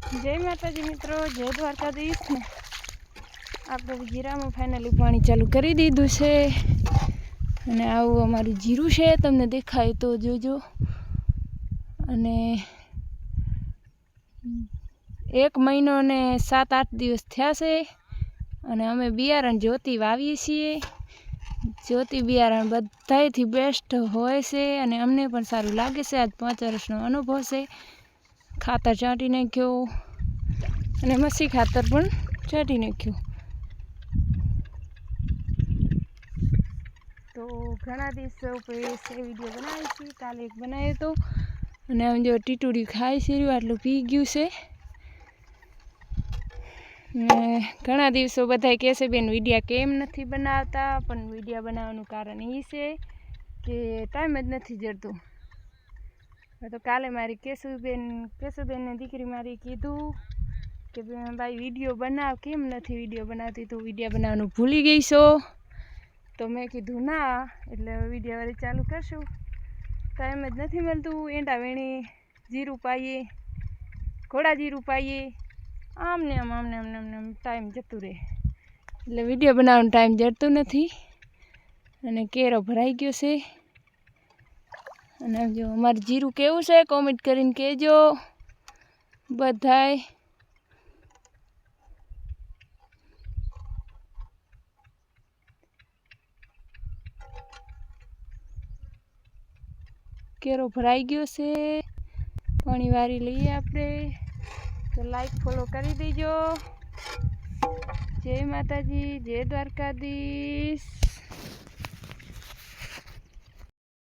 જય માતાજી મિત્રો, જય દ્વારકાધીશ ને આપણે જીરામાં ફાઇનલી પાણી ચાલુ કરી દીધું છે અને આવું અમારું જીરું છે, તમને દેખાય તો જોજો. અને 1 મહિનો ને 7-8 દિવસ થયા છે અને અમે બિયારણ જ્યોતિ વાવીએ છીએ. જ્યોતિ બિયારણ બધાયથી બેસ્ટ હોય છે અને અમને પણ સારું લાગે છે. આજ 5 વર્ષનો અનુભવ છે. ખાતર છાંટી નાખ્યો અને મસી ખાતર પણ છાંટી નાખ્યું. તો ઘણા દિવસો પછી વિડીયો બનાવી છે. કાલે એક બનાવ્યો હતો અને આમ જો ટીટુડી ખાઈ છે, આટલું પી ગયું છે. ઘણા દિવસો બધા કહે છે બેન વિડીયા કેમ નથી બનાવતા, પણ વિડીયા બનાવવાનું કારણ એ છે કે ટાઈમ જ નથી જડતો. તો કાલે મારી કેશુબેનને દીકરી મારી કીધું કે ભાઈ વિડીયો બનાવ, કેમ નથી વિડીયો બનાવતી, તું વિડીયો બનાવવાનું ભૂલી ગઈ છો. તો મેં કીધું ના, એટલે વિડીયો વાળી ચાલુ કરશું. ટાઈમ જ નથી મળતું. એંડા વેણી જીરું પાઈએ, ઘોડા જીરું પાઈએ, આમને આમ ટાઈમ જતું રહે, એટલે વિડીયો બનાવવાનો ટાઈમ જડતું નથી. અને કેરો ભરાઈ ગયો છે. અને જો અમારું જીરું કેવું છે કોમેન્ટ કરીને કહેજો બધાય. કેરો ભરાઈ ગયો છે, પાણી વારી લઈએ આપણે. તો લાઈક ફોલો કરી દેજો. જય માતાજી, જય દ્વારકાધીશ.